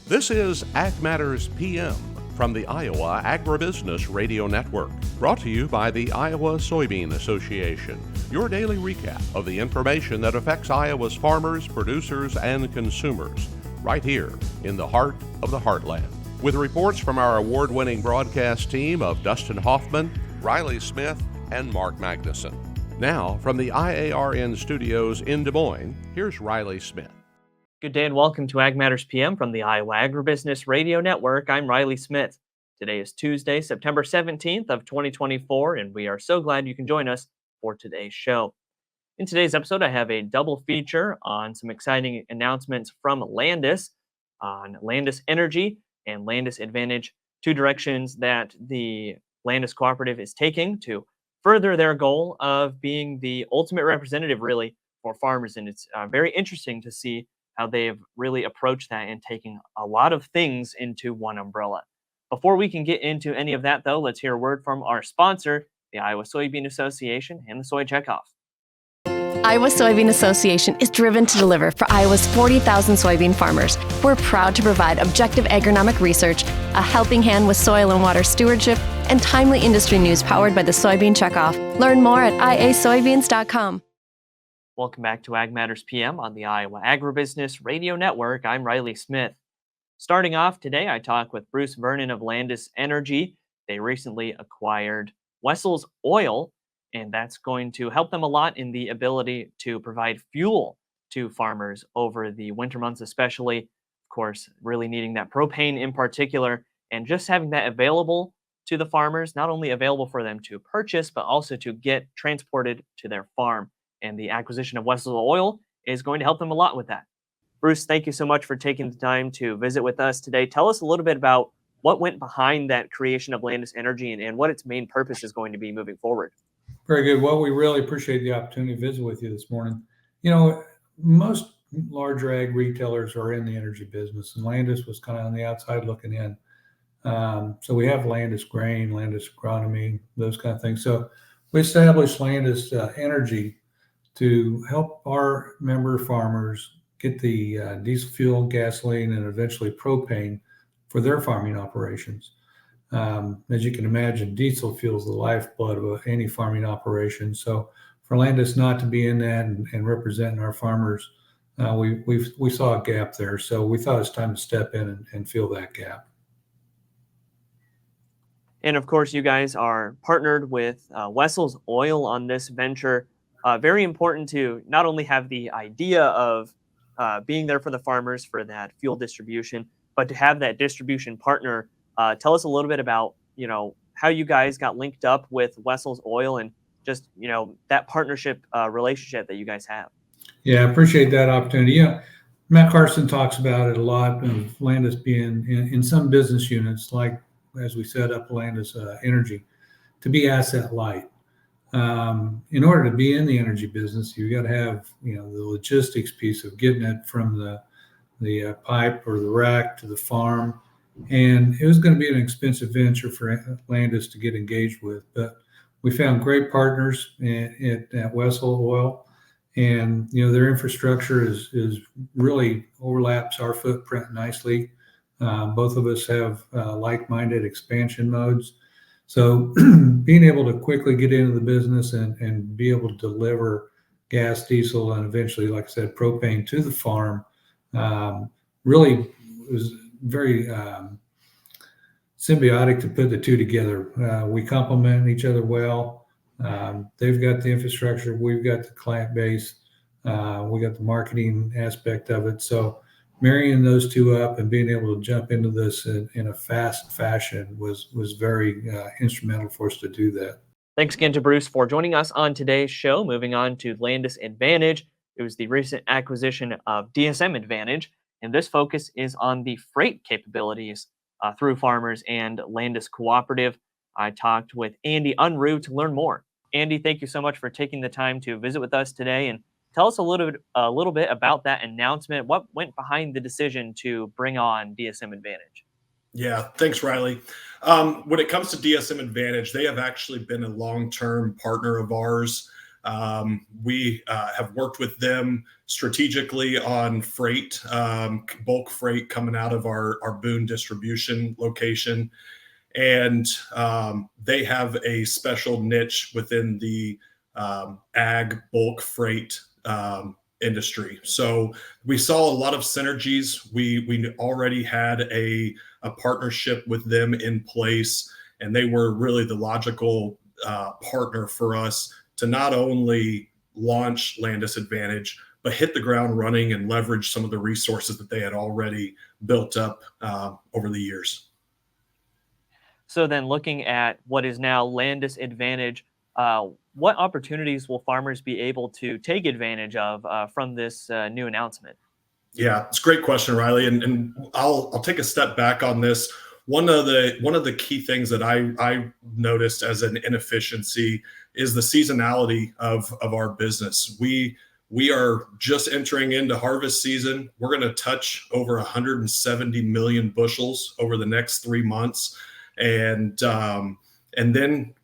This is Ag Matters PM from the Iowa Agribusiness Radio Network, brought to you by the Iowa Soybean Association, your daily recap of the information that affects Iowa's farmers, producers, and consumers, right here in the heart of the heartland. With reports from our award-winning broadcast team of Dustin Hoffman, Riley Smith, and Mark Magnuson. Now, from the IARN studios in Des Moines, here's Riley Smith. Good day and welcome to Ag Matters PM from the Iowa Agribusiness Radio Network. I'm Riley Smith. Today is Tuesday, September 17th of 2024, and we are so glad you can join us for today's show. In today's episode, I have a double feature on some exciting announcements from Landus on Landus Energy and Landus Advantage, two directions that the Landus Cooperative is taking to further their goal of being the ultimate representative, really, for farmers. And it's very interesting to see how they've really approached that and taking a lot of things into one umbrella. Before we can get into any of that, though, let's hear a word from our sponsor, the Iowa Soybean Association and the Soy Checkoff. Iowa Soybean Association is driven to deliver for Iowa's 40,000 soybean farmers. We're proud to provide objective agronomic research, a helping hand with soil and water stewardship, and timely industry news powered by the Soybean Checkoff. Learn more at iasoybeans.com. Welcome back to Ag Matters PM on the Iowa Agribusiness Radio Network. I'm Riley Smith. Starting off today, I talk with Bruce Vernon of Landus Energy. They recently acquired Wessel's Oil, and that's going to help them a lot in the ability to provide fuel to farmers over the winter months, especially, of course, really needing that propane in particular, and just having that available to the farmers, not only available for them to purchase, but also to get transported to their farm. And the acquisition of Wessel's Oil is going to help them a lot with that. Bruce, thank you so much for taking the time to visit with us today. Tell us a little bit about what went behind that creation of Landus Energy and what its main purpose is going to be moving forward. Very good. Well, we really appreciate the opportunity to visit with you this morning. You know, most larger ag retailers are in the energy business, and Landus was kind of on the outside looking in. So we have Landus Grain, Landus Agronomy, those kind of things. So we established Landus Energy to help our member farmers get the diesel fuel, gasoline, and eventually propane for their farming operations. As you can imagine, diesel fuel is the lifeblood of any farming operation. So for Landus not to be in that and representing our farmers, we saw a gap there. So we thought it's time to step in and fill that gap. And of course, you guys are partnered with Wessel's Oil on this venture. Very important to not only have the idea of being there for the farmers for that fuel distribution, but to have that distribution partner. Tell us a little bit about, how you guys got linked up with Wessel's Oil and just, that partnership relationship that you guys have. Yeah, I appreciate that opportunity. Yeah, Matt Carson talks about it a lot, of Landus being in some business units, like as we set up Landus Energy, to be asset light. In order to be in the energy business, you got to have, the logistics piece of getting it from the pipe or the rack to the farm. And it was going to be an expensive venture for Landus to get engaged with, but we found great partners at Wessel Oil, and their infrastructure is really overlaps our footprint nicely. Both of us have like-minded expansion modes. So being able to quickly get into the business and be able to deliver gas, diesel, and eventually, like I said, propane to the farm really was very symbiotic to put the two together. We complement each other well. They've got the infrastructure. We've got the client base. We got the marketing aspect of it. So marrying those two up and being able to jump into this in a fast fashion was very instrumental for us to do that. Thanks again to Bruce for joining us on today's show. Moving on to Landus Advantage. It was the recent acquisition of DSM Advantage, and this focus is on the freight capabilities through farmers and Landus Cooperative. I talked with Andy Unruh to learn more. Andy, thank you so much for taking the time to visit with us today and tell us a little bit about that announcement. What went behind the decision to bring on DSM Advantage? Yeah, thanks, Riley. When it comes to DSM Advantage, they have actually been a long-term partner of ours. We have worked with them strategically on freight, bulk freight coming out of our Boone distribution location. And they have a special niche within the ag bulk freight industry. So we saw a lot of synergies. We already had a partnership with them in place, and they were really the logical partner for us to not only launch Landus Advantage, but hit the ground running and leverage some of the resources that they had already built up over the years. So then looking at what is now Landus Advantage, what opportunities will farmers be able to take advantage of from this new announcement? Yeah, it's a great question, Riley. And I'll take a step back on this. One of the key things that I noticed as an inefficiency is the seasonality of our business. We are just entering into harvest season. We're going to touch over 170 million bushels over the next 3 months. And then,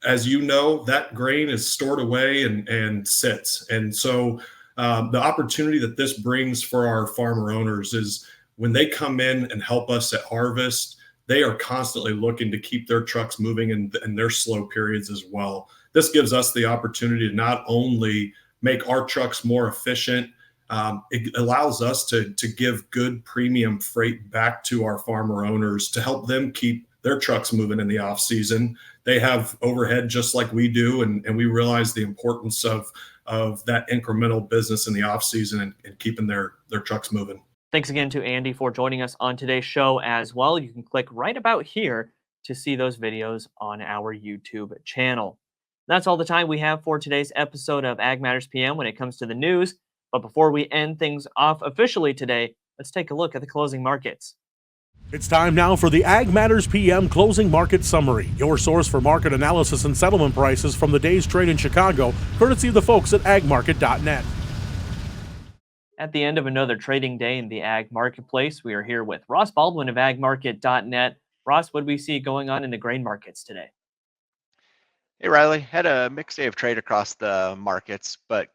as you know, that grain is stored away and sits. And so the opportunity that this brings for our farmer owners is when they come in and help us at harvest, they are constantly looking to keep their trucks moving in their slow periods as well. This gives us the opportunity to not only make our trucks more efficient, it allows us to give good premium freight back to our farmer owners to help them keep their trucks moving in the off season. They have overhead just like we do, and we realize the importance of that incremental business in the off season and keeping their trucks moving. Thanks again to Andy for joining us on today's show as well. You can click right about here to see those videos on our YouTube channel. That's all the time we have for today's episode of Ag Matters PM when it comes to the news. But before we end things off officially today, let's take a look at the closing markets. It's time now for the Ag Matters PM Closing Market Summary, your source for market analysis and settlement prices from the day's trade in Chicago, courtesy of the folks at agmarket.net. At the end of another trading day in the ag marketplace, we are here with Ross Baldwin of agmarket.net. Ross, what do we see going on in the grain markets today? Hey, Riley. Had a mixed day of trade across the markets, but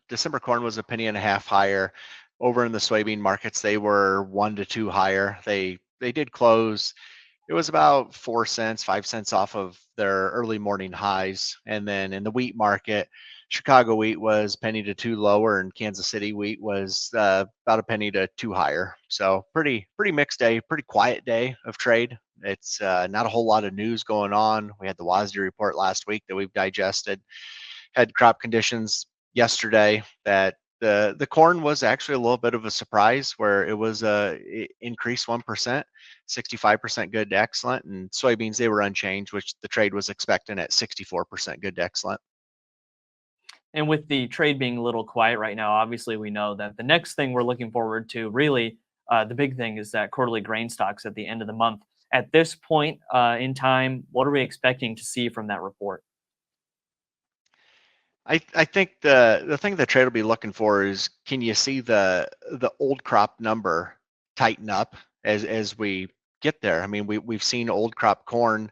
December corn was 1.5 higher. Over in the soybean markets, they were 1 to 2 higher. They did close. It was about 4 cents, 5 cents off of their early morning highs. And then in the wheat market, Chicago wheat was 1 penny to 2 lower, and Kansas City wheat was about 1 penny to 2 higher. So pretty mixed day, pretty quiet day of trade. It's not a whole lot of news going on. We had the WASDE report last week that we've digested. Had crop conditions yesterday that the corn was actually a little bit of a surprise, where it increased 1%, 65% good to excellent, and soybeans, they were unchanged, which the trade was expecting at 64% good to excellent. And with the trade being a little quiet right now, obviously we know that the next thing we're looking forward to, really, the big thing is that quarterly grain stocks at the end of the month. At this point in time, what are we expecting to see from that report? I think the thing the trade will be looking for is, can you see the old crop number tighten up as we get there? I mean, we've seen old crop corn.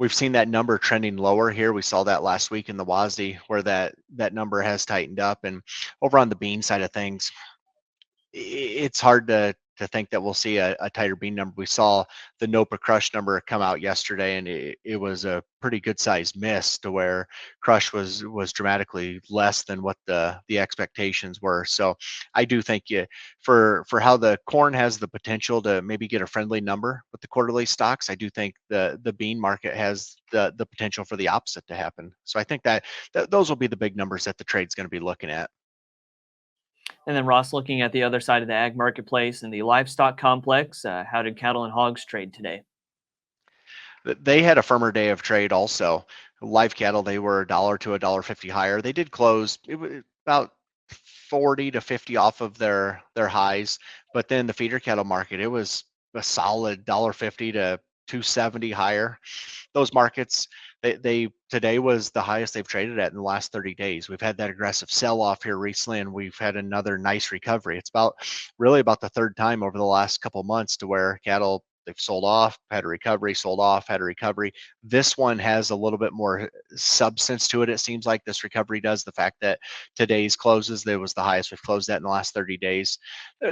We've seen that number trending lower here. We saw that last week in the WASDE, where that number has tightened up. And over on the bean side of things, it's hard to think that we'll see a tighter bean number. We saw the NOPA crush number come out yesterday, and it was a pretty good sized miss, to where crush was dramatically less than what the expectations were. So I do think for how the corn has the potential to maybe get a friendly number with the quarterly stocks, I do think the bean market has the potential for the opposite to happen. So I think that those will be the big numbers that the trade's going to be looking at. And then Ross, looking at the other side of the ag marketplace and the livestock complex, how did cattle and hogs trade today? They had a firmer day of trade also. Live cattle, they were $1 to $1.50 higher. They did close about 40 to 50 off of their highs, but then the feeder cattle market, it was a solid $1.50 to $2.70 higher. Those markets, they today was the highest they've traded at in the last 30 days. We've had that aggressive sell-off here recently, and we've had another nice recovery. It's really about the third time over the last couple of months to where cattle, They've sold off, had a recovery, sold off, had a recovery. This one has a little bit more substance to it. It seems like this recovery does. The fact that today's closes, there was the highest we've closed at in the last 30 days.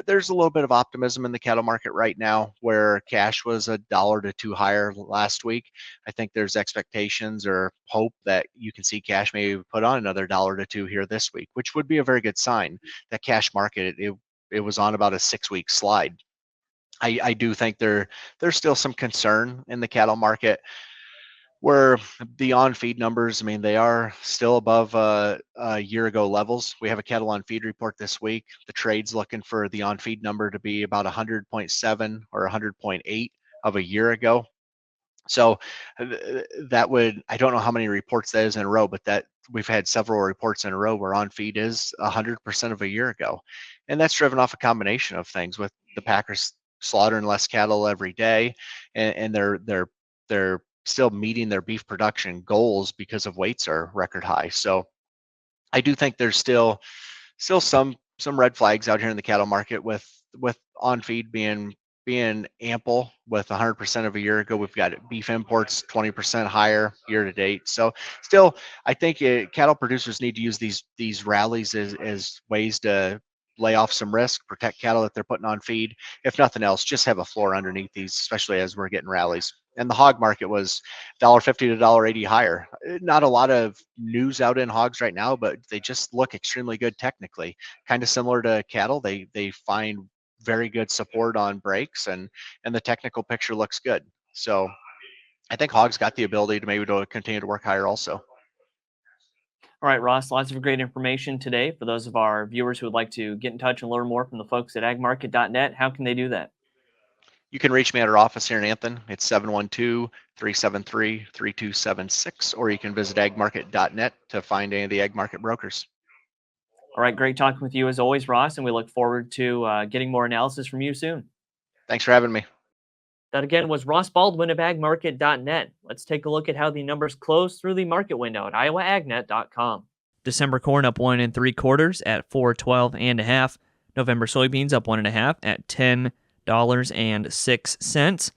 There's a little bit of optimism in the cattle market right now, where cash was $1 to $2 higher last week. I think there's expectations or hope that you can see cash maybe put on another $1 to $2 here this week, which would be a very good sign. That cash market, it was on about a 6-week slide. I do think there's still some concern in the cattle market where the on-feed numbers, I mean, they are still above a year ago levels. We have a cattle on feed report this week. The trade's looking for the on-feed number to be about 100.7 or 100.8 of a year ago. So that would, I don't know how many reports that is in a row, but that we've had several reports in a row where on feed is 100% of a year ago. And that's driven off a combination of things, with the packers slaughtering less cattle every day, and they're still meeting their beef production goals because of weights are record high. So I do think there's still some red flags out here in the cattle market, with on feed being ample with 100% of a year ago. We've got beef imports 20% higher year to date. So still, I think cattle producers need to use these rallies as ways to lay off some risk, protect cattle that they're putting on feed. If nothing else, just have a floor underneath these, especially as we're getting rallies. And the hog market was $1.50 to $1.80 higher. Not a lot of news out in hogs right now, but they just look extremely good technically. Kind of similar to cattle, they find very good support on breaks, and the technical picture looks good. So I think hogs got the ability to continue to work higher also. All right, Ross, lots of great information today. For those of our viewers who would like to get in touch and learn more from the folks at agmarket.net, how can they do that? You can reach me at our office here in Anthon. It's 712-373-3276, or you can visit agmarket.net to find any of the ag market brokers. All right, great talking with you as always, Ross, and we look forward to getting more analysis from you soon. Thanks for having me. That again was Ross Baldwin of agmarket.net. Let's take a look at how the numbers closed through the market window at iowaagnet.com. December corn up 1 3/4 at $4.12.5. November soybeans up 1 1/2 at $10.06.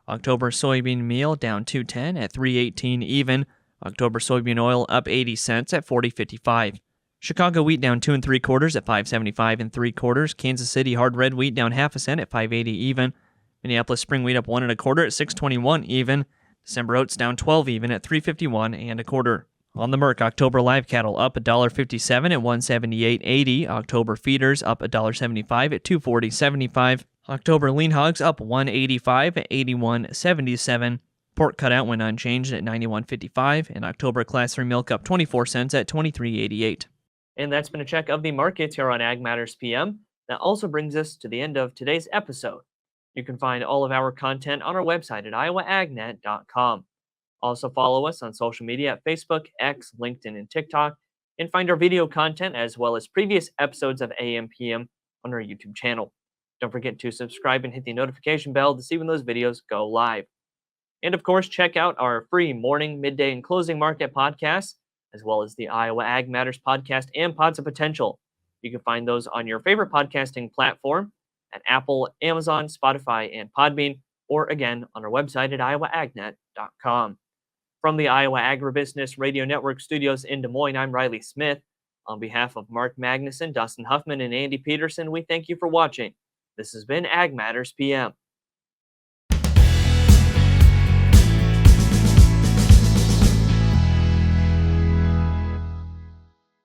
October soybean meal down 2.10 at $3.18 even. October soybean oil up 80 cents at $40.55. Chicago wheat down 2 3/4 at $5.75 3/4. Kansas City hard red wheat down 0.5 cent at $5.80 even. Minneapolis spring wheat up 1 1/4 at $6.21 even. December oats down 12 even at $3.51 1/4. On the Merck, October live cattle up $1.57 at $178.80. October feeders up $1.75 at $240.75. October lean hogs up $1.85 at $81.77. Pork cutout went unchanged at $91.55, and October class 3 milk up 24 cents at $23.88. And that's been a check of the markets here on Ag Matters PM. That also brings us to the end of today's episode. You can find all of our content on our website at iowaagnet.com. Also follow us on social media at Facebook, X, LinkedIn, and TikTok, and find our video content as well as previous episodes of AM PM on our YouTube channel. Don't forget to subscribe and hit the notification bell to see when those videos go live. And of course, check out our free morning, midday, and closing market podcasts, as well as the Iowa Ag Matters podcast and Pods of Potential. You can find those on your favorite podcasting platform at Apple, Amazon, Spotify, and Podbean, or again on our website at iowaagnet.com. From the Iowa Agribusiness Radio Network studios in Des Moines, I'm Riley Smith. On behalf of Mark Magnuson, Dustin Huffman, and Andy Peterson, we thank you for watching. This has been Ag Matters PM.